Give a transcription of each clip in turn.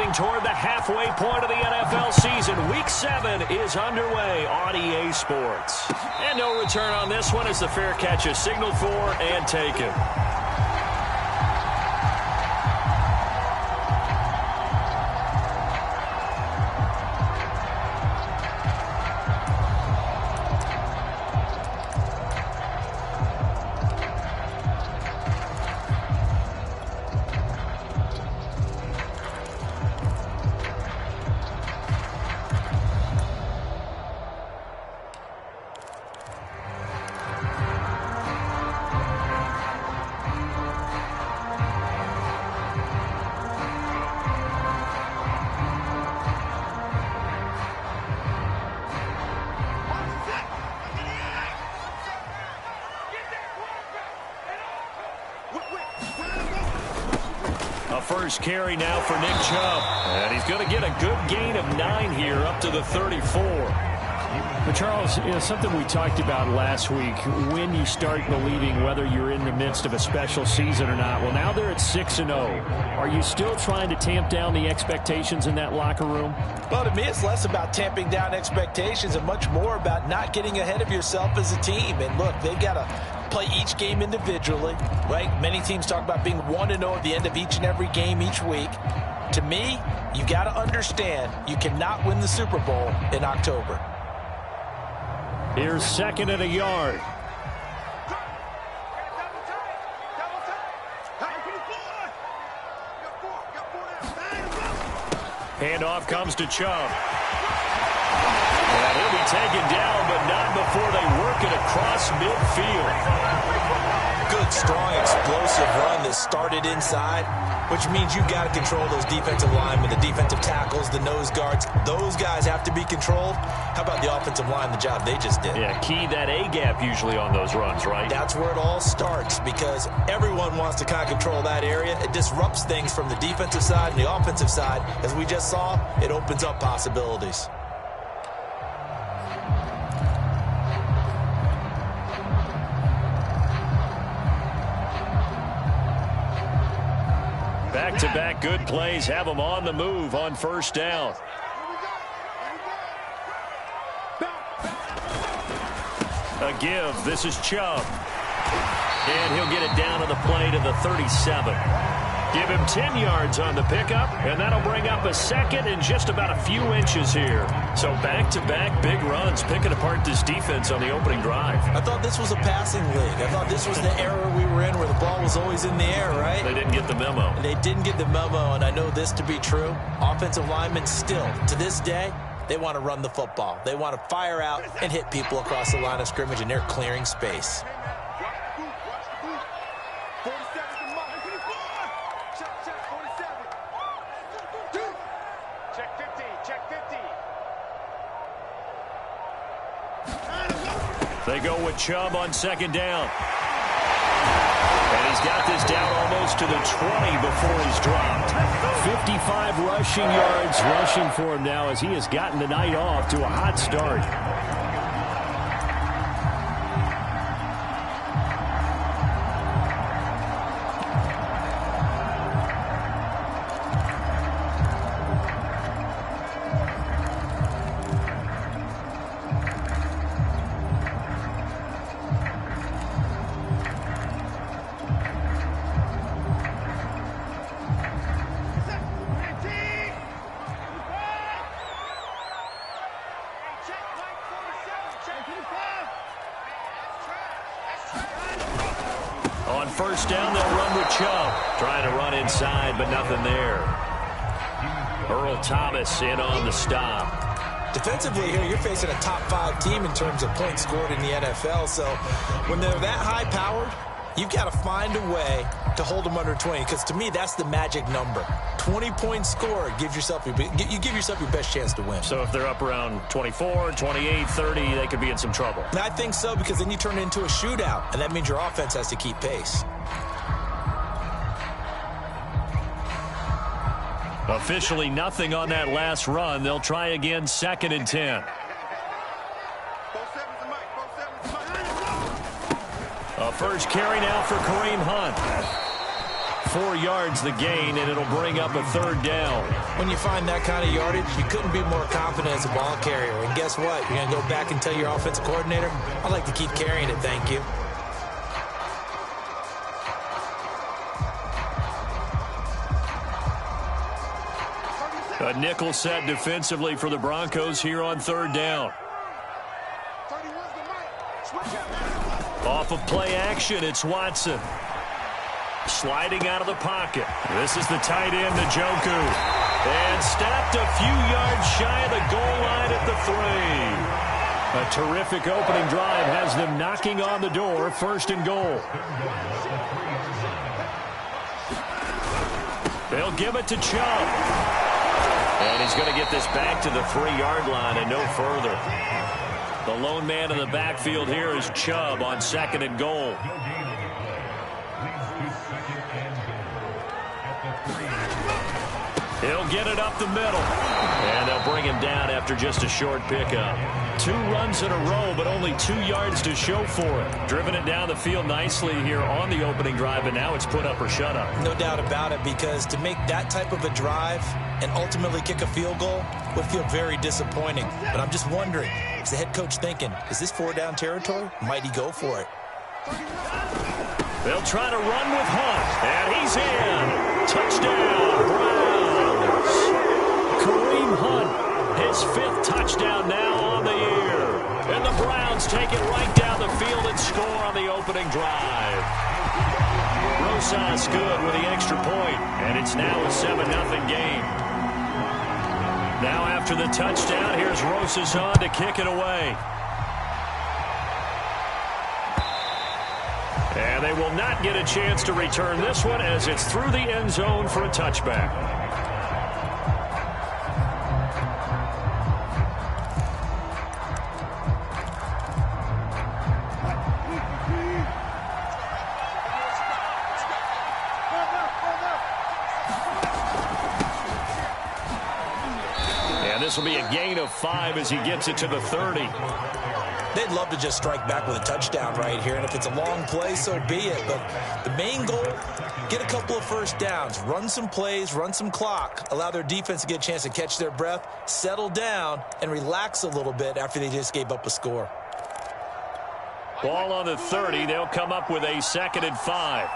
Getting toward the halfway point of the NFL season. Week 7 is underway on EA Sports. And no return on this one as the fair catch is signaled for and taken. First carry now for Nick Chubb. And he's going to get a good gain of 9 here up to the 34. But Charles, something we talked about last week, when you start believing whether you're in the midst of a special season or not. Well, now they're at 6-0. Are you still trying to tamp down the expectations in that locker room? Well, to me, it's less about tamping down expectations and much more about not getting ahead of yourself as a team. And look, they've got to play each game individually, right? Many teams talk about being 1-0 at the end of each and every game each week. To me, you got to understand you cannot win the Super Bowl in October. Here's 2nd and a yard. Handoff comes to Chubb. And he'll be taken down, but not before they work it across midfield. Good, strong, explosive run that started inside, which means you've got to control those defensive linemen, the defensive tackles, the nose guards. Those guys have to be controlled. How about the offensive line, the job they just did? Yeah, key that A-gap usually on those runs, right? That's where it all starts because everyone wants to kind of control that area. It disrupts things from the defensive side and the offensive side. As we just saw, it opens up possibilities. Back-to-back good plays have them on the move on first down. A give. This is Chubb. And he'll get it down to the play to the 37. Give him 10 yards on the pickup, and that'll bring up a second and just about a few inches here. So back-to-back big runs, picking apart this defense on the opening drive. I thought this was a passing league. I thought this was the era we were in where the ball was always in the air, right? They didn't get the memo. They didn't get the memo, and I know this to be true. Offensive linemen still, to this day, they want to run the football. They want to fire out and hit people across the line of scrimmage, and they're clearing space. They go with Chubb on 2nd down. And he's got this down almost to the 20 before he's dropped. 55 rushing yards rushing for him now as he has gotten the night off to a hot start. First down, they'll run with Chubb. Trying to run inside, but nothing there. Earl Thomas in on the stop. Defensively here, you're facing a top 5 team in terms of points scored in the NFL. So when they're that high-powered, you've got to find a way to hold them under 20. Because to me, that's the magic number. 20 points scored gives yourself you give yourself your best chance to win. So if they're up around 24, 28, 30, they could be in some trouble. And I think so, because then you turn it into a shootout, and that means your offense has to keep pace. Officially nothing on that last run. They'll try again, 2nd and 10. A first carry now for Kareem Hunt. 4 yards the gain, and it'll bring up a 3rd down. When you find that kind of yardage, you couldn't be more confident as a ball carrier. And guess what? You're going to go back and tell your offensive coordinator, I'd like to keep carrying it, thank you. A nickel set defensively for the Broncos here on 3rd down. Off of play action, it's Watson. Sliding out of the pocket. This is the tight end, Njoku. And stopped a few yards shy of the goal line at the 3. A terrific opening drive has them knocking on the door, 1st and goal. They'll give it to Chubb. And he's going to get this back to the 3-yard line and no further. The lone man in the backfield here is Chubb on 2nd and goal. He'll get it up the middle. And they'll bring him down after just a short pickup. 2 runs in a row, but only 2 yards to show for it. Driven it down the field nicely here on the opening drive, and now it's put up or shut up. No doubt about it, because to make that type of a drive and ultimately kick a field goal would feel very disappointing. But I'm just wondering, is the head coach thinking, is this 4-down territory? Might he go for it? They'll try to run with Hunt, and he's in. Touchdown, Browns. Kareem Hunt, his 5th touchdown now on the year. And the Browns take it right down the field and score on the opening drive. Rosas good with the extra point, and it's now a 7-0 game. Now after the touchdown, here's Rosas on to kick it away. And they will not get a chance to return this one as it's through the end zone for a touchback. And this will be a gain of 5 as he gets it to the 30. They'd love to just strike back with a touchdown right here, and if it's a long play, so be it. But the main goal, get a couple of first downs, run some plays, run some clock, allow their defense to get a chance to catch their breath, settle down, and relax a little bit after they just gave up a score. Ball on the 30. They'll come up with a 2nd and 5.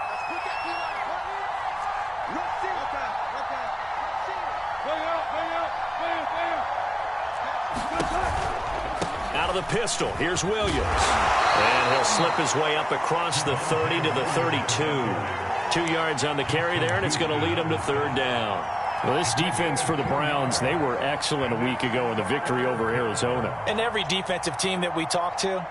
Out of the pistol, here's Williams. And he'll slip his way up across the 30 to the 32. 2 yards on the carry there, and it's going to lead him to 3rd down. Well, this defense for the Browns, they were excellent a week ago in the victory over Arizona. And every defensive team that we talk to,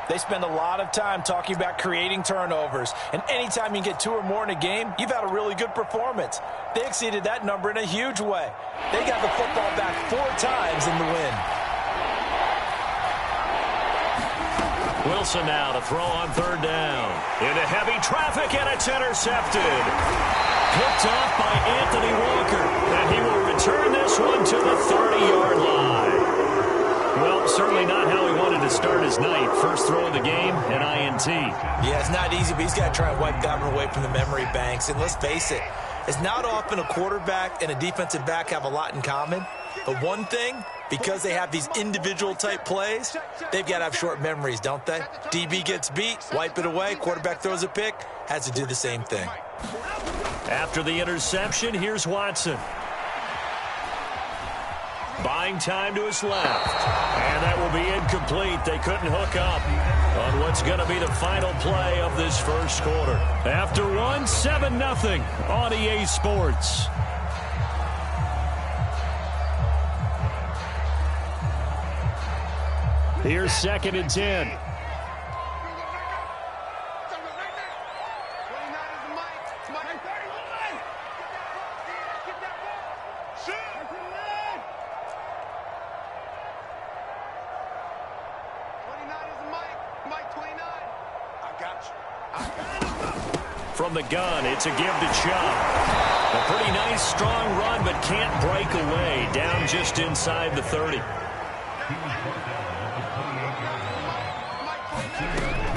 they spend a lot of time talking about creating turnovers. And anytime you get 2 or more in a game, you've had a really good performance. They exceeded that number in a huge way. They got the football back 4 times in the win. Wilson now to throw on 3rd down. Into heavy traffic, and it's intercepted. Picked off by Anthony Walker. And he will return this one to the 30-yard line. Well, certainly not how he wanted to start his night. First throw of the game, an INT. Yeah, it's not easy, but he's got to try and wipe that one away from the memory banks. And let's face it, it's not often a quarterback and a defensive back have a lot in common. But one thing, because they have these individual type plays, they've got to have short memories, don't they? DB gets beat, wipe it away, quarterback throws a pick, has to do the same thing. After the interception, here's Watson. Buying time to his left. And that will be incomplete. They couldn't hook up on what's going to be the final play of this first quarter. After one, 7-0 on EA Sports. Here's 2nd and 10. From the gun, it's a give to Chubb. A pretty nice, strong run, but can't break away. Down just inside the 30.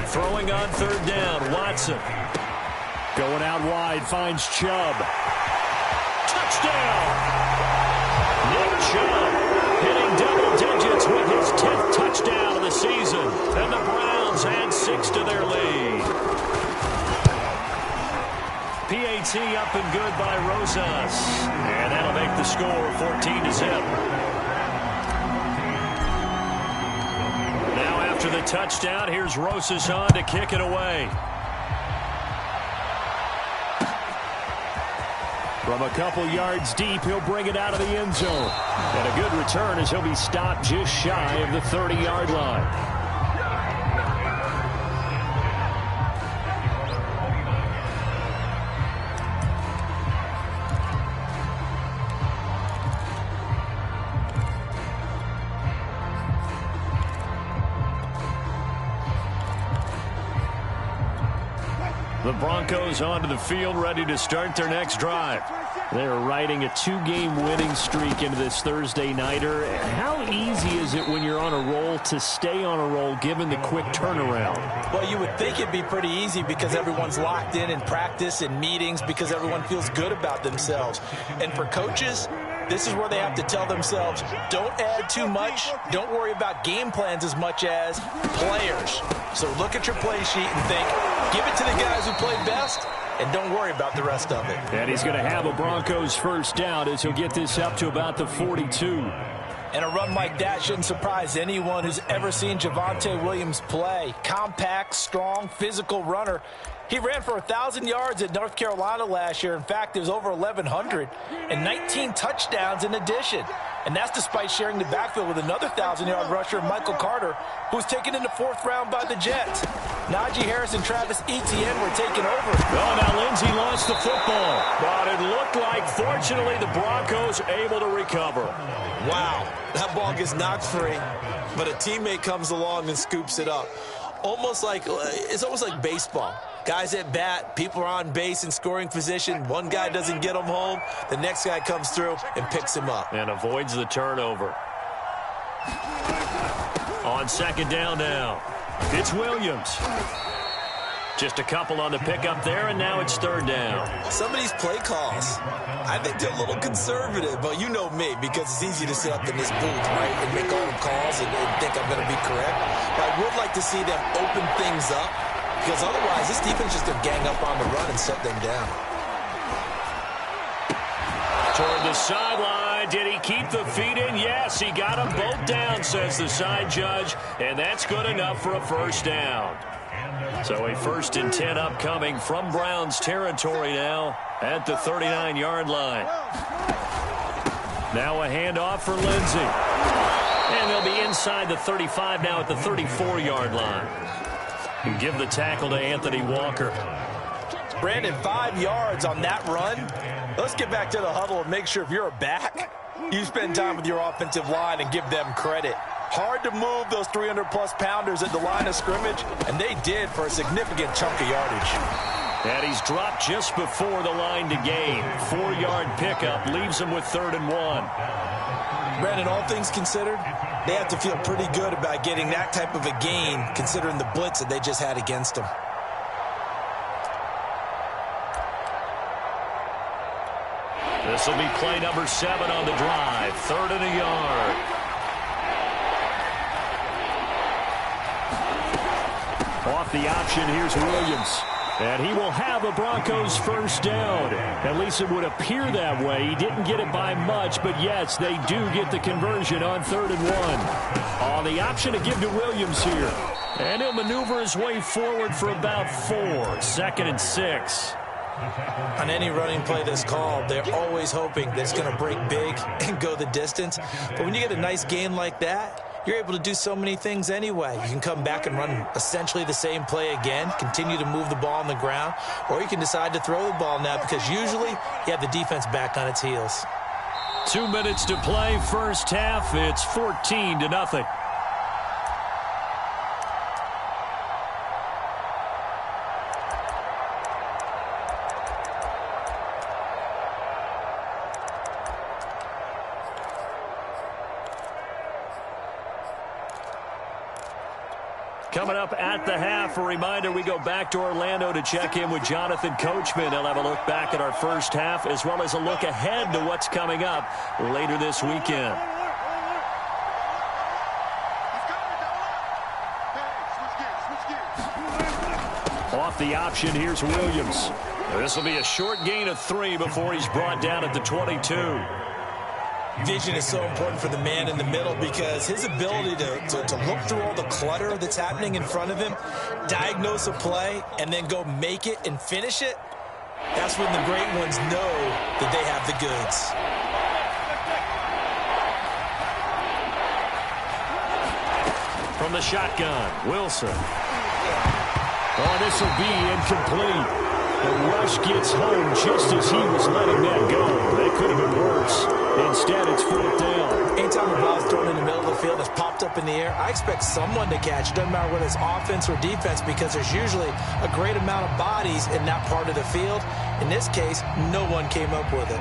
Throwing on 3rd down, Watson. Going out wide, finds Chubb. Touchdown! Nick Chubb hitting double digits with his 10th touchdown of the season. And the Browns add 6 to their lead. PAT up and good by Rosas. And that'll make the score 14-0. Now after the touchdown, here's Rosas on to kick it away. From a couple yards deep, he'll bring it out of the end zone. And a good return as he'll be stopped just shy of the 30-yard line. The Broncos onto the field, ready to start their next drive. They're riding a 2-game winning streak into this Thursday nighter. How easy is it when you're on a roll to stay on a roll given the quick turnaround? Well, you would think it'd be pretty easy because everyone's locked in practice and meetings because everyone feels good about themselves. And for coaches, this is where they have to tell themselves, don't add too much. Don't worry about game plans as much as players. So look at your play sheet and think, give it to the guys who played best, and don't worry about the rest of it. And he's going to have a Broncos first down as he'll get this up to about the 42. And a run like that shouldn't surprise anyone who's ever seen Javonte Williams play. Compact, strong, physical runner. He ran for 1,000 yards at North Carolina last year. In fact, it was over 1,100 and 19 touchdowns in addition. And that's despite sharing the backfield with another 1,000-yard rusher, Michael Carter, who was taken in the 4th round by the Jets. Najee Harris and Travis Etienne were taken over. Oh, now Lindsey lost the football. But it looked like, fortunately, the Broncos able to recover. Wow, that ball gets knocked free, but a teammate comes along and scoops it up. It's almost like baseball. Guys at bat, people are on base in scoring position. One guy doesn't get him home. The next guy comes through and picks him up. And avoids the turnover. On second down now, it's Williams. Just a couple on the pickup there, and now it's third down. Some of these play calls, I think they're a little conservative, but you know me, because it's easy to sit up in this booth, right, and make all the calls and think I'm going to be correct. But I would like to see them open things up, because otherwise this defense is going to gang up on the run and shut them down. Toward the sideline. Did he keep the feet in? Yes, he got them both down, says the side judge, and that's good enough for a first down. So a 1st and 10 upcoming from Browns territory now at the 39-yard line. Now a handoff for Lindsey. And they'll be inside the 35 now at the 34-yard line. And give the tackle to Anthony Walker. Brandon, 5 yards on that run. Let's get back to the huddle and make sure if you're a back, you spend time with your offensive line and give them credit. Hard to move those 300-plus pounders at the line of scrimmage, and they did for a significant chunk of yardage. And he's dropped just before the line to gain. 4-yard pickup leaves him with 3rd and 1. Brandon, all things considered, they have to feel pretty good about getting that type of a gain, considering the blitz that they just had against them. This will be play number 7 on the drive. 3rd and a yard. Off the option, here's Williams. And he will have a Broncos first down. At least it would appear that way. He didn't get it by much, but yes, they do get the conversion on 3rd and 1. The option to give to Williams here. And he'll maneuver his way forward for about 4. 2nd and 6. On any running play that's called, they're always hoping that it's going to break big and go the distance. But when you get a nice gain like that, you're able to do so many things anyway. You can come back and run essentially the same play again, continue to move the ball on the ground, or you can decide to throw the ball now because usually you have the defense back on its heels. 2 minutes to play, first half. It's 14-0. Coming up at the half, a reminder, we go back to Orlando to check in with Jonathan Coachman. He'll have a look back at our first half as well as a look ahead to what's coming up later this weekend. Off the option, here's Williams. This will be a short gain of 3 before he's brought down at the 22. Vision is so important for the man in the middle because his ability to look through all the clutter that's happening in front of him, diagnose a play, and then go make it and finish it, that's when the great ones know that they have the goods. From the shotgun, Wilson. Oh, this will be incomplete. The rush gets home just as he was letting that go. That could have been worse. Instead, it's 4th down. Anytime a ball is thrown in the middle of the field that's popped up in the air, I expect someone to catch. It doesn't matter whether it's offense or defense because there's usually a great amount of bodies in that part of the field. In this case, no one came up with it.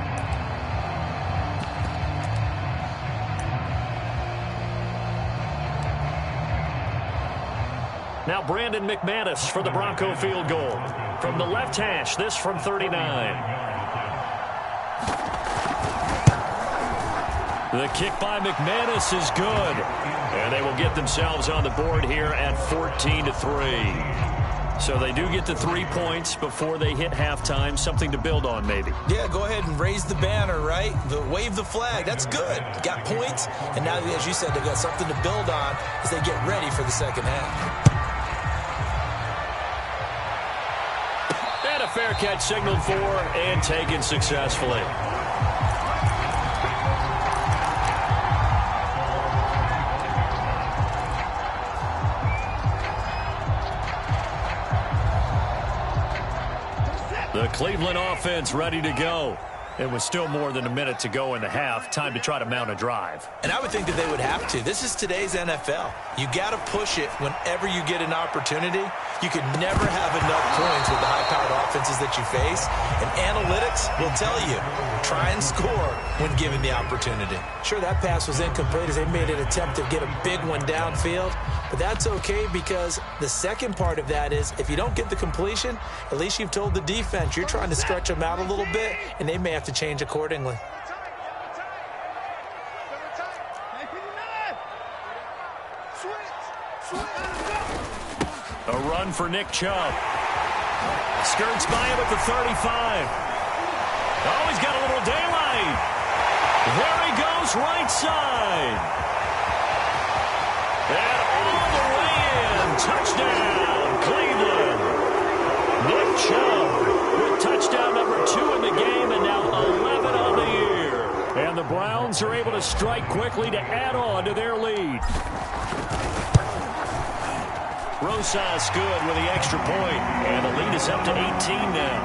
Now Brandon McManus for the Bronco field goal. From the left hash, this from 39. The kick by McManus is good. And they will get themselves on the board here at 14-3. So they do get the 3 points before they hit halftime. Something to build on, maybe. Yeah, go ahead and raise the banner, right? Wave the flag. That's good. Got points. And now, as you said, they've got something to build on as they get ready for the second half. And a fair catch signaled for and taken successfully. The Cleveland offense ready to go. It was still more than a minute to go in the half. Time to try to mount a drive. And I would think that they would have to. This is today's NFL. You got to push it whenever you get an opportunity. You can never have enough points with the high-powered offenses that you face. And analytics will tell you, try and score when given the opportunity. Sure, that pass was incomplete as they made an attempt to get a big one downfield. But that's okay because the second part of that is if you don't get the completion, at least you've told the defense you're trying to stretch them out a little bit, and they may have to change accordingly. A run for Nick Chubb. Skirts by him at the 35. Oh, he's got a little daylight. There he goes, right side. And all the way in. Touchdown, Cleveland. Nick Chubb with touchdown number 2 in the game and now 11 on the year. And the Browns are able to strike quickly to add on to their lead. Rosas good with the extra point, and the lead is up to 18 now.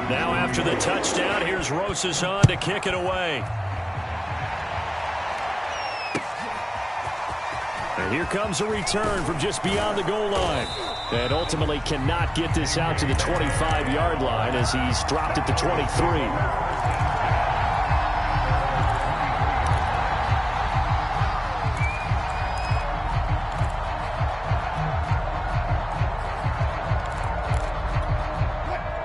Now after the touchdown, here's Rosas on to kick it away. And here comes a return from just beyond the goal line. And ultimately cannot get this out to the 25-yard line as he's dropped at the 23.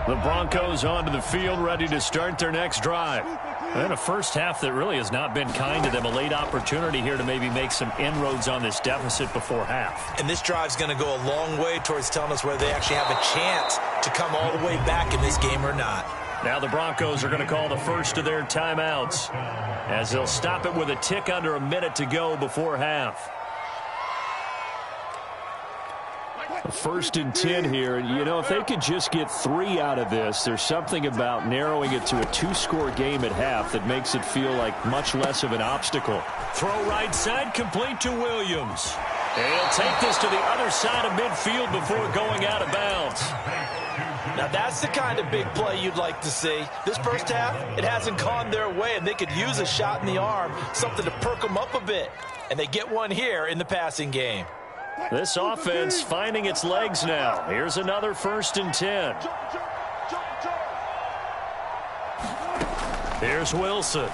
The Broncos onto the field, ready to start their next drive. And a first half that really has not been kind to them. A late opportunity here to maybe make some inroads on this deficit before half. And this drive's going to go a long way towards telling us whether they actually have a chance to come all the way back in this game or not. Now the Broncos are going to call the first of their timeouts as they'll stop it with a tick under a minute to go before half. 1st and 10 here. You know, if they could just get 3 out of this, there's something about narrowing it to a 2-score game at half that makes it feel like much less of an obstacle. Throw right side, complete to Williams. And he'll take this to the other side of midfield before going out of bounds. Now that's the kind of big play you'd like to see. This first half, it hasn't gone their way, and they could use a shot in the arm, something to perk them up a bit. And they get one here in the passing game. This offense finding its legs now. Here's another 1st and 10. Here's Wilson.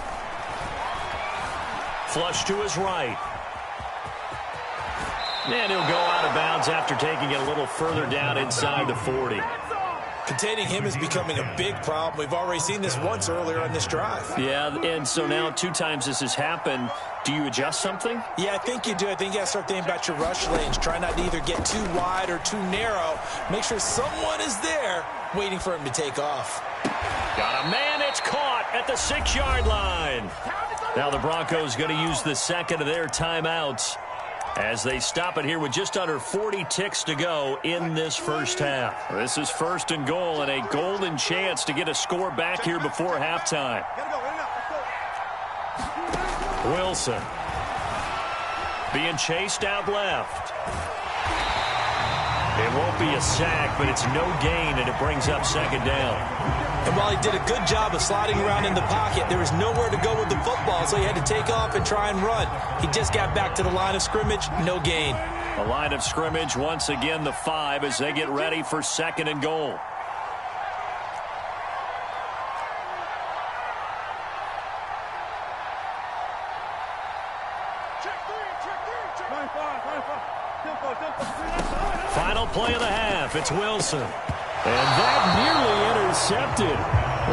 Flush to his right. And he'll go out of bounds after taking it a little further down inside the 40. Containing him is becoming a big problem. We've already seen this once earlier on this drive. Yeah, and so now 2 times this has happened. Do you adjust something? Yeah, I think you do. I think you got to start thinking about your rush lanes. Try not to either get too wide or too narrow. Make sure someone is there waiting for him to take off. Got a man. It's caught at the 6-yard line. Now the Broncos going to use the second of their timeouts as they stop it here with just under 40 ticks to go in this first half. This is 1st and goal and a golden chance to get a score back here before halftime. Wilson being chased out left. It won't be a sack, but it's no gain, and it brings up 2nd down. And while he did a good job of sliding around in the pocket, there was nowhere to go with the football, so he had to take off and try and run. He just got back to the line of scrimmage, no gain. The line of scrimmage, once again, the 5 as they get ready for 2nd and goal. Final play of the half. It's Wilson. And that nearly intercepted.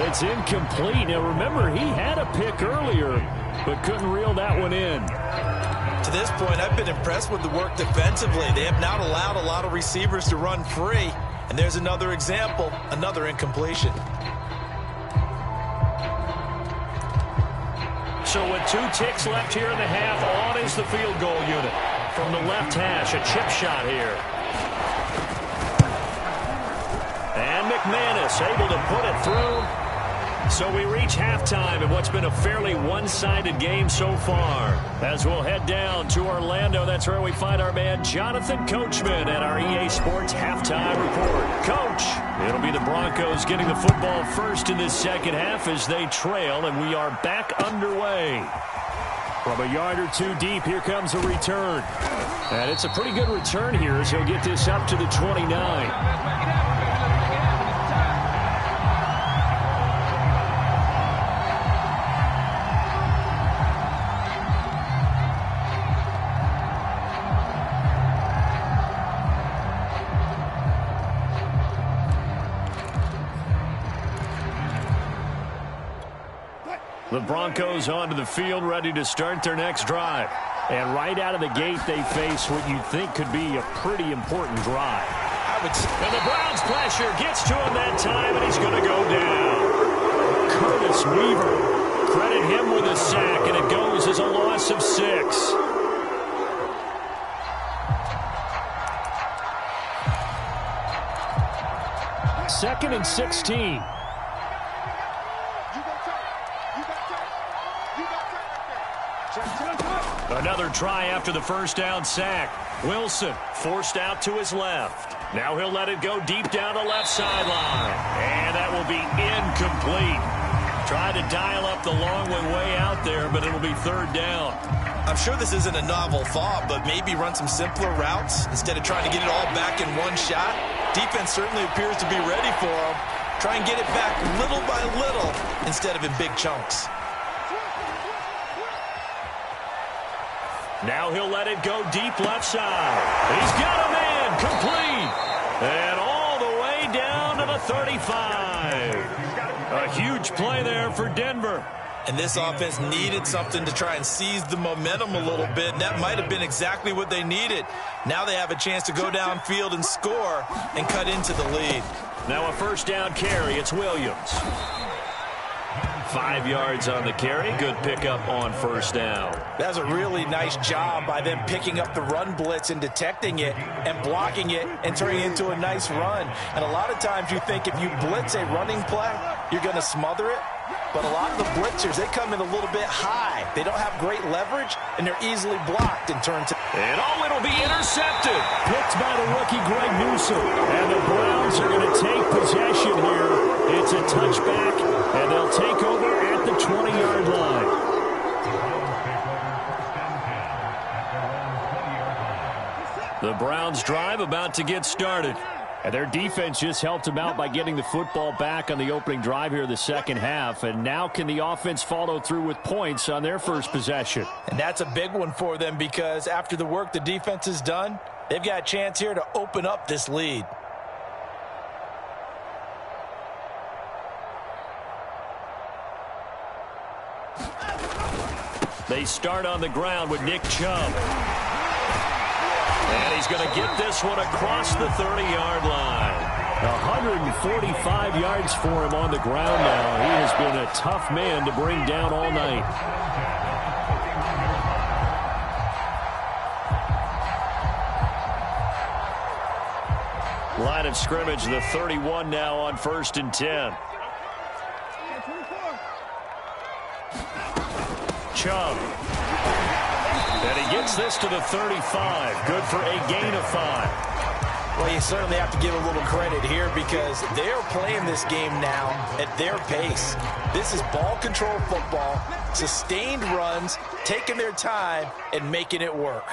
It's incomplete. Now, remember, he had a pick earlier, but couldn't reel that one in. To this point, I've been impressed with the work defensively. They have not allowed a lot of receivers to run free. And there's another example, another incompletion. So with 2 ticks left here in the half, on is the field goal unit. From the left hash, a chip shot here. And McManus able to put it through. So we reach halftime in what's been a fairly one-sided game so far. As we'll head down to Orlando, that's where we find our man Jonathan Coachman at our EA Sports Halftime Report. Coach, it'll be the Broncos getting the football first in this second half as they trail, and we are back underway. From a yard or 2 deep, here comes a return. And it's a pretty good return here as he'll get this up to the 29. The Broncos onto the field, ready to start their next drive. And right out of the gate, they face what you'd think could be a pretty important drive. And the Browns pressure gets to him that time, and he's going to go down. Curtis Weaver. Credit him with a sack, and it goes as a loss of 6. Second and 16. Another try after the first down sack. Wilson forced out to his left. Now he'll let it go deep down the left sideline. And that will be incomplete. Tried to dial up the long way out there, but it'll be 3rd down. I'm sure this isn't a novel thought, but maybe run some simpler routes instead of trying to get it all back in one shot. Defense certainly appears to be ready for him. Try and get it back little by little instead of in big chunks. Now he'll let it go deep left side. He's got a man complete. And all the way down to the 35. A huge play there for Denver. And this offense needed something to try and seize the momentum a little bit. And that might have been exactly what they needed. Now they have a chance to go downfield and score and cut into the lead. Now a first down carry. It's Williams. 5 yards on the carry. Good pickup on first down. That was a really nice job by them picking up the run blitz and detecting it and blocking it and turning it into a nice run. And a lot of times you think if you blitz a running play, you're going to smother it. But a lot of the blitzers, they come in a little bit high. They don't have great leverage, and they're easily blocked and turned to... And it'll be intercepted. Picked by the rookie Greg Newsome. And the Browns are going to take possession here. It's a touchback, and they'll take over at the 20-yard line. The Browns drive about to get started. And their defense just helped them out by getting the football back on the opening drive here in the second half. And now can the offense follow through with points on their first possession? And that's a big one for them because after the work the defense has done, they've got a chance here to open up this lead. They start on the ground with Nick Chubb. And he's going to get this one across the 30-yard line. 145 yards for him on the ground now. He has been a tough man to bring down all night. Line of scrimmage, the 31 now on 1st and 10. Chubb. And he gets this to the 35. Good for a gain of 5. Well, you certainly have to give a little credit here because they're playing this game now at their pace. This is ball control football, sustained runs, taking their time and making it work.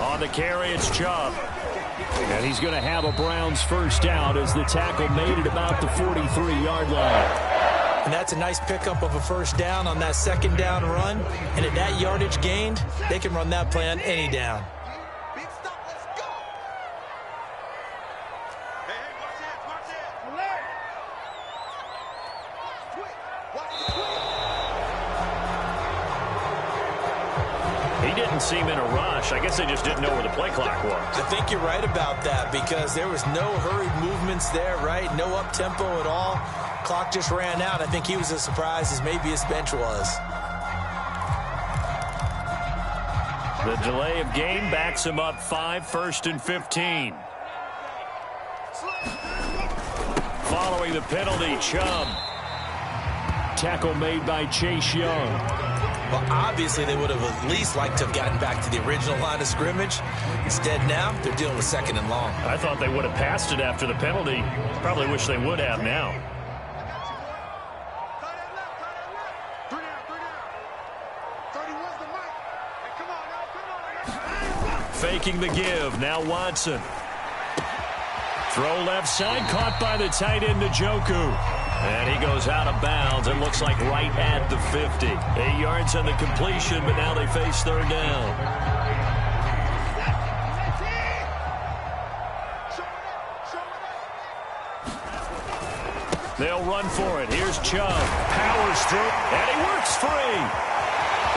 On the carry, it's Chubb. And he's going to have a Browns first down as the tackle made it about the 43-yard line. And that's a nice pickup of a first down on that second down run. And at that yardage gained, they can run that play on any down. He didn't seem in a rush. I guess they just didn't know where the play clock was. I think you're right about that because there was no hurried movements there, right? No up-tempo at all. Clock just ran out. I think he was as surprised as maybe his bench was. The delay of game backs him up 5, 1st and 15. Following the penalty, Chubb. Tackle made by Chase Young. Well, obviously, they would have at least liked to have gotten back to the original line of scrimmage. Instead, now, they're dealing with 2nd and long. I thought they would have passed it after the penalty. Probably wish they would have now. Faking the give. Now Watson. Throw left side. Caught by the tight end, Njoku. And he goes out of bounds. It looks like right at the 50. 8 yards on the completion, but now they face 3rd down. They'll run for it. Here's Chubb. Powers through, and he works free.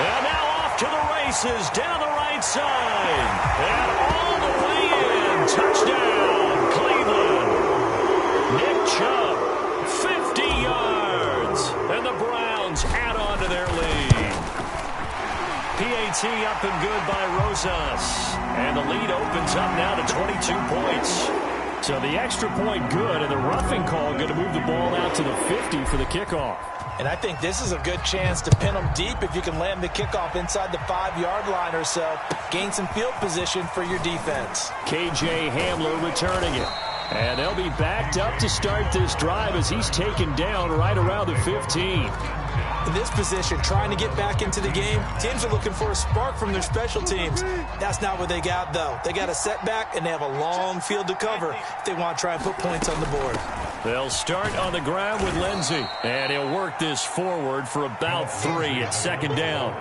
And now off to the races down the right side. And all the way in. Touchdown, Cleveland. Nick Chubb. 50 yards, and the Browns add on to their lead. PAT up and good by Rosas, and the lead opens up now to 22 points. So the extra point good, and the roughing call going to move the ball out to the 50 for the kickoff. And I think this is a good chance to pin them deep if you can land the kickoff inside the 5-yard line or so. Gain some field position for your defense. KJ Hamler returning it. And they'll be backed up to start this drive as he's taken down right around the 15. In this position, trying to get back into the game, teams are looking for a spark from their special teams. That's not what they got, though. They got a setback, and they have a long field to cover if they want to try and put points on the board. They'll start on the ground with Lindsey. And he'll work this forward for about 3 at 2nd down.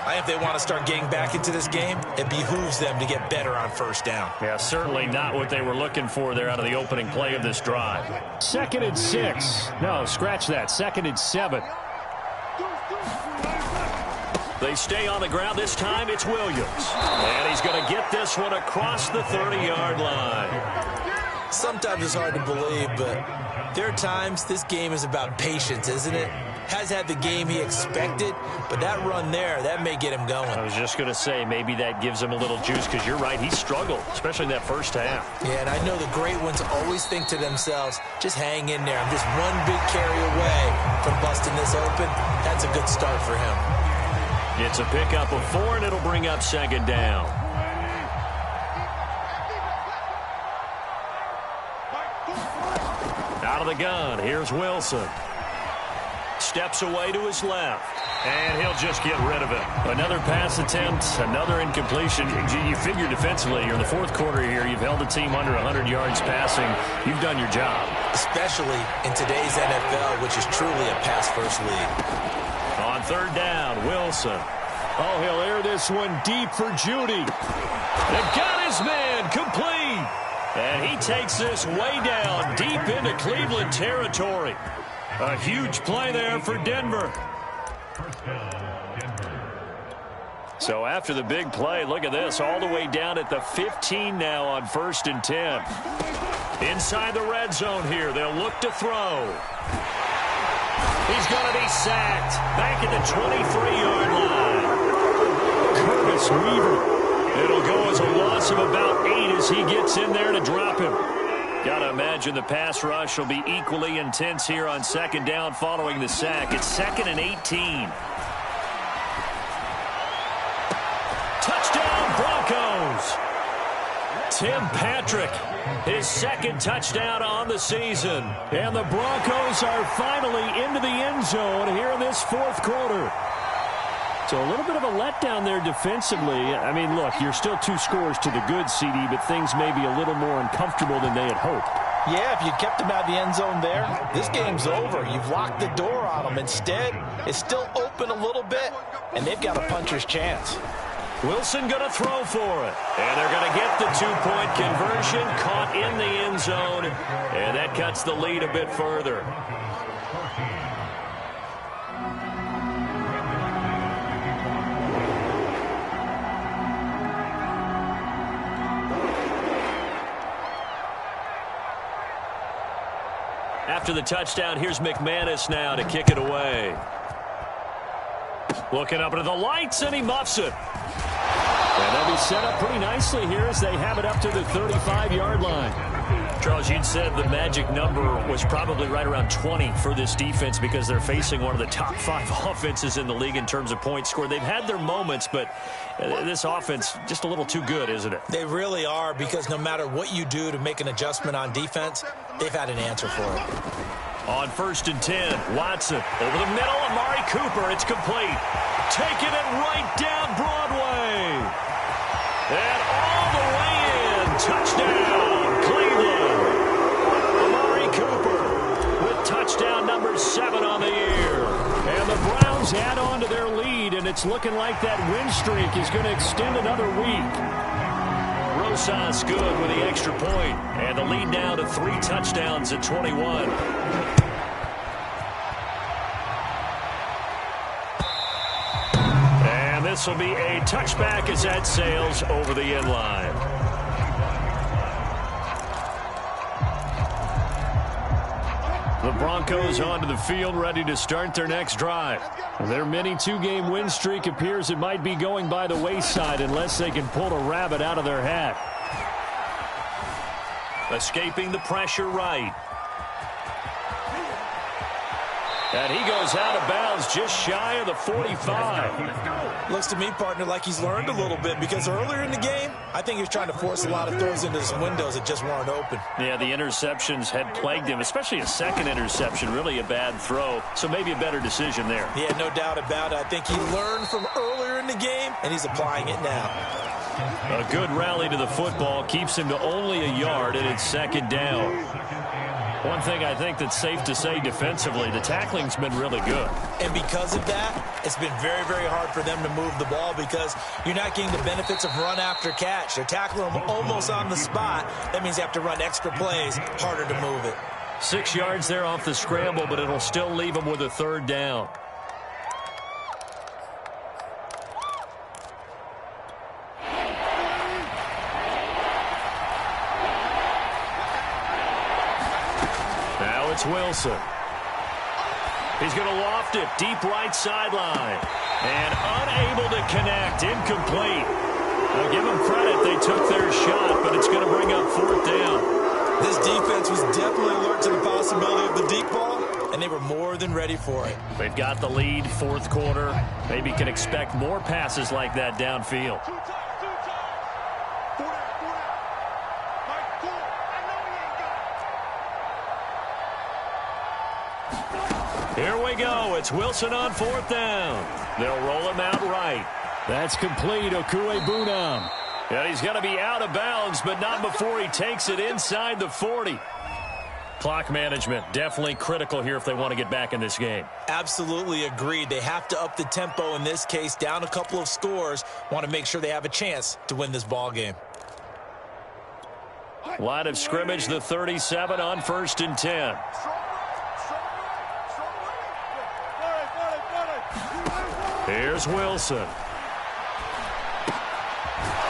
I think if they want to start getting back into this game, it behooves them to get better on 1st down. Yeah, certainly not what they were looking for there out of the opening play of this drive. 2nd and 6. No, scratch that. 2nd and 7. They stay on the ground. This time it's Williams. And he's going to get this one across the 30-yard line. Sometimes it's hard to believe, but there are times this game is about patience, isn't it? Has had the game he expected, but that run there, that may get him going. I was just going to say, maybe that gives him a little juice, because you're right, he struggled, especially in that first half. Yeah, and I know the great ones always think to themselves, just hang in there. I'm just one big carry away from busting this open. That's a good start for him. It's a pickup of 4, and it'll bring up 2nd down. Out of the gun, here's Wilson. steps away to his left. And he'll just get rid of it. Another pass attempt, another incompletion. You figure defensively, you're in the fourth quarter here. You've held the team under 100 yards passing. You've done your job. Especially in today's NFL, which is truly a pass-first league. On third down, Wilson. Oh, he'll air this one deep for Judy. They've got his man complete. And he takes this way down deep into Cleveland territory. A huge play there for Denver. So after the big play, look at this, all the way down at the 15 now on 1st and 10. Inside the red zone here, they'll look to throw. He's going to be sacked back at the 23-yard line. Curtis Weaver. It'll go as a loss of about 8 as he gets in there to drop him. Got to imagine the pass rush will be equally intense here on 2nd down following the sack. It's 2nd and 18. Touchdown, Broncos. Tim Patrick, his 2nd touchdown on the season. And the Broncos are finally into the end zone here in this 4th quarter. So a little bit of a letdown there defensively. I mean, look, you're still 2 scores to the good, CD, but things may be a little more uncomfortable than they had hoped. Yeah, if you kept them out of the end zone there, this game's over. You've locked the door on them. Instead, it's still open a little bit, and they've got a puncher's chance. Wilson going to throw for it. And they're going to get the 2-point conversion, caught in the end zone, and that cuts the lead a bit further. After the touchdown, here's McManus now to kick it away. Looking up into the lights, and he muffs it. And they'll be set up pretty nicely here as they have it up to the 35-yard line. Charles, you'd said the magic number was probably right around 20 for this defense because they're facing one of the top 5 offenses in the league in terms of points scored. They've had their moments, but this offense just a little too good, isn't it? They really are, because no matter what you do to make an adjustment on defense, they've had an answer for it. On 1st and 10, Watson over the middle, Amari Cooper. It's complete. Taking it right down Broadway. And all the way in. Touchdown, Cleveland. Amari Cooper with touchdown number 7 on the year. And the Browns add on to their lead, and it's looking like that win streak is going to extend another week. Rosas good with the extra point. And the lead now to 3 touchdowns at 21. And this will be a touchback as that sails over the end line. The Broncos onto the field, ready to start their next drive. Their mini 2-game win streak appears it might be going by the wayside unless they can pull a rabbit out of their hat. Escaping the pressure right. And he goes out of bounds just shy of the 45. Looks to me, partner, like he's learned a little bit, because earlier in the game, I think he was trying to force a lot of throws into some windows that just weren't open. Yeah, the interceptions had plagued him, especially a second interception, really a bad throw. So maybe a better decision there. Yeah, no doubt about it. I think he learned from earlier in the game, and he's applying it now. A good rally to the football keeps him to only a yard, and it's 2nd down. One thing I think that's safe to say defensively, the tackling's been really good. And because of that, it's been very, very hard for them to move the ball because you're not getting the benefits of run after catch. They're tackling them almost on the spot. That means they have to run extra plays, harder to move it. 6 yards there off the scramble, but it'll still leave them with a 3rd down. It's Wilson. He's going to loft it deep right sideline. And unable to connect. Incomplete. Now give them credit. They took their shot, but it's going to bring up 4th down. This defense was definitely alert to the possibility of the deep ball, and they were more than ready for it. They've got the lead, 4th quarter. Maybe can expect more passes like that downfield. Here we go. It's Wilson on 4th down. They'll roll him out right. That's complete. Okuebunam. And he's going to be out of bounds, but not before he takes it inside the 40. Clock management, definitely critical here if they want to get back in this game. Absolutely agreed. They have to up the tempo in this case, down a couple of scores. Want to make sure they have a chance to win this ball game. Line of scrimmage, the 37 on 1st and 10. Here's Wilson.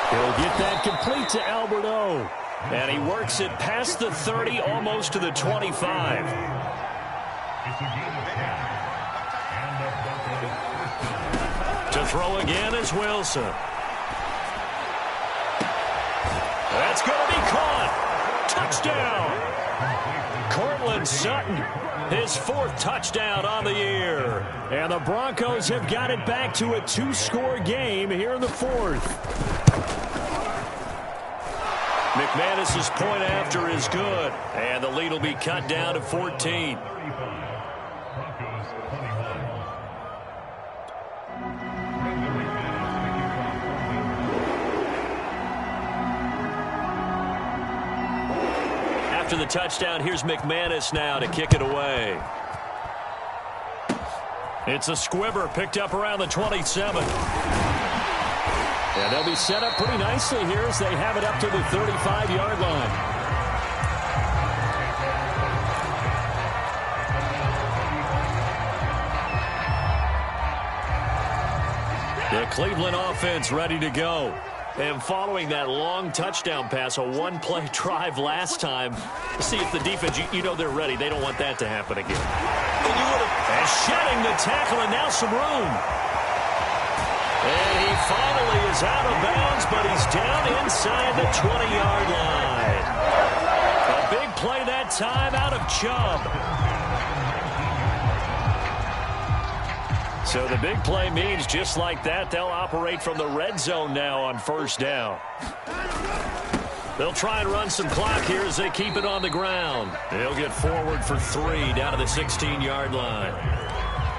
He'll get that complete to Alberto. And he works it past the 30, almost to the 25. To throw again is Wilson. That's going to be caught. Touchdown. Cortland Sutton, his 4th touchdown on the year. And the Broncos have got it back to a 2-score game here in the 4th. McManus's point after is good, and the lead will be cut down to 14. After the touchdown, here's McManus now to kick it away. It's a squibber picked up around the 27. And they'll be set up pretty nicely here as they have it up to the 35-yard line. The Cleveland offense ready to go. And following that long touchdown pass, a one-play drive last time, see if the defense, you know they're ready. They don't want that to happen again. And shedding the tackle, and now some room. And he finally is out of bounds, but he's down inside the 20-yard line. A big play that time out of Chubb. So the big play means just like that, they'll operate from the red zone now on 1st down. They'll try and run some clock here as they keep it on the ground. They'll get forward for 3 down to the 16-yard line.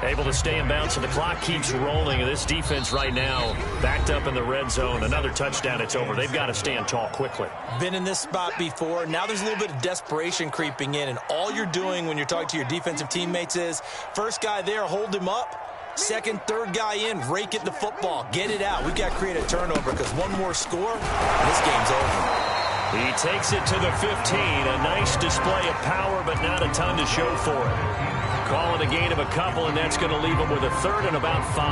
Able to stay in bounds, so the clock keeps rolling. And this defense right now backed up in the red zone. Another touchdown, it's over. They've got to stand tall quickly. Been in this spot before. Now there's a little bit of desperation creeping in. And all you're doing when you're talking to your defensive teammates is, first guy there, hold him up. Second, third guy in, rake at the football. Get it out. We've got to create a turnover because one more score, and this game's over. He takes it to the 15. A nice display of power, but not a ton to show for it. Call it a gain of a couple, and that's going to leave him with a 3rd and about 5.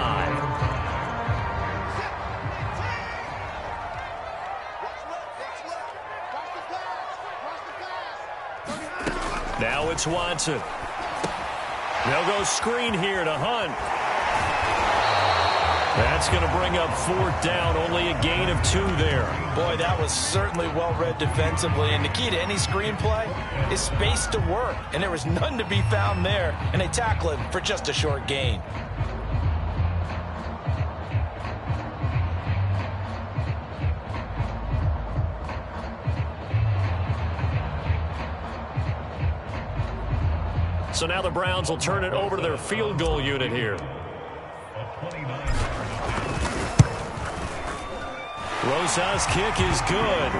Now it's Watson. They'll go screen here to Hunt. That's going to bring up 4th down, only a gain of 2 there. Boy, that was certainly well-read defensively. And the key to any screenplay is space to work. And there was none to be found there. And they tackle him for just a short gain. So now the Browns will turn it over to their field goal unit here. Rosa's kick is good.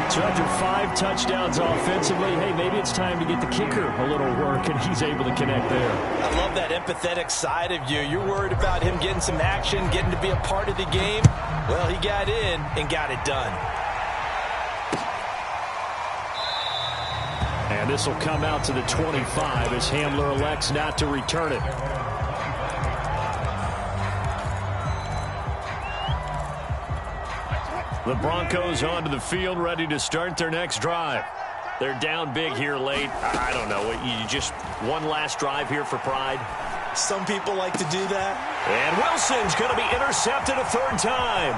So after 5 touchdowns offensively, hey, maybe it's time to get the kicker a little work, and he's able to connect there. I love that empathetic side of you. You're worried about him getting some action, getting to be a part of the game. Well, he got in and got it done. And this will come out to the 25 as Hamler elects not to return it. The Broncos onto the field, ready to start their next drive. They're down big here late. I don't know. You just one last drive here for pride. Some people like to do that. And Wilson's going to be intercepted a 3rd time.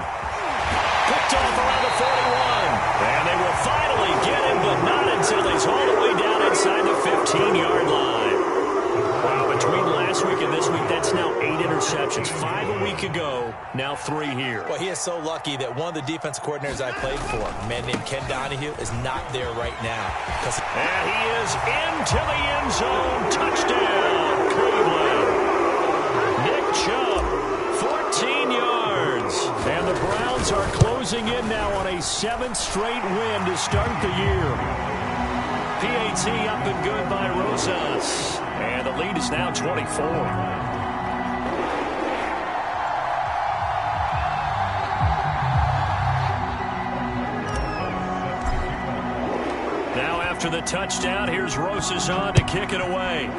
Picked off around the 41. And they will finally get him, but not until he's all the way down inside the 15-yard line. Wow, between last week week and this week, that's now 8 interceptions. 5 a week ago, now 3 here. Well, he is so lucky that one of the defensive coordinators I played for, a man named Ken Donahue, is not there right now. And he is into the end zone. Touchdown, Cleveland. Nick Chubb, 14 yards. And the Browns are closing in now on a 7th straight win to start the year. PAT up and good by Rosas. And the lead is now 24. Now after the touchdown, here's Rosas on to kick it away.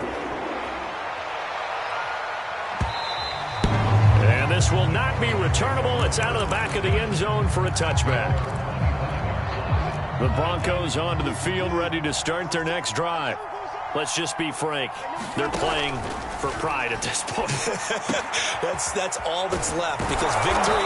And this will not be returnable. It's out of the back of the end zone for a touchback. The Broncos onto the field, ready to start their next drive. Let's just be frank. They're playing for pride at this point. That's all that's left, because victory,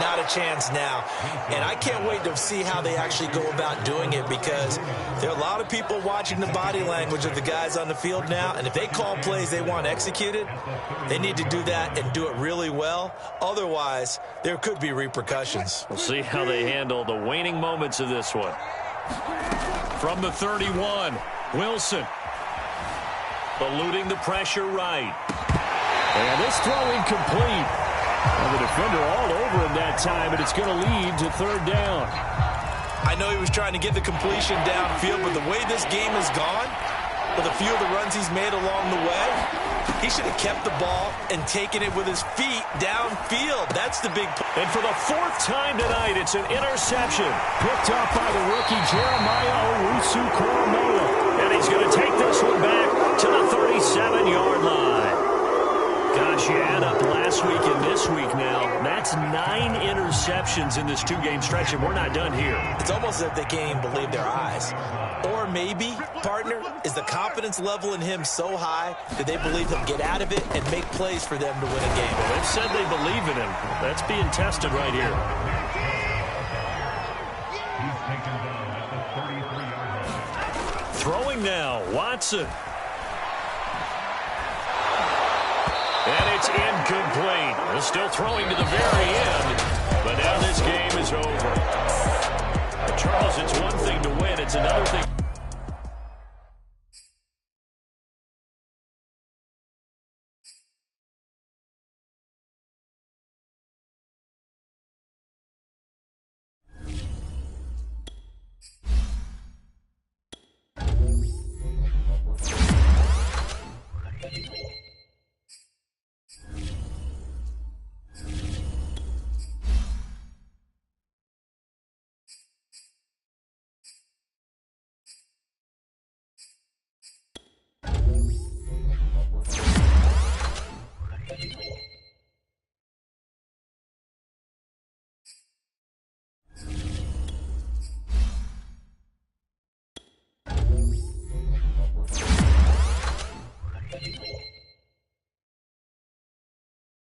not a chance now. And I can't wait to see how they actually go about doing it, because there are a lot of people watching the body language of the guys on the field now, and if they call plays they want executed, they need to do that and do it really well. Otherwise, there could be repercussions. We'll see how they handle the waning moments of this one. From the 31, Wilson. Eluding the pressure right. And this throw incomplete. And the defender all over him that time, and it's going to lead to 3rd down. I know he was trying to get the completion downfield, but the way this game has gone, with a few of the runs he's made along the way, he should have kept the ball and taken it with his feet downfield. That's the big play. And for the 4th time tonight, it's an interception. Picked up by the rookie Jeremiah Owusu-Koramoah. And he's going to take this one back to the 37-yard line. Gosh, you add up last week and this week now. That's 9 interceptions in this 2-game stretch, and we're not done here. It's almost as if they can't even believe their eyes. Or maybe, partner, is the confidence level in him so high that they believe he'll get out of it and make plays for them to win a game. Well, they've said they believe in him. That's being tested right here. Throwing now, Watson. And it's incomplete. They're still throwing to the very end, but now this game is over. Charles, it's one thing to win. It's another thing.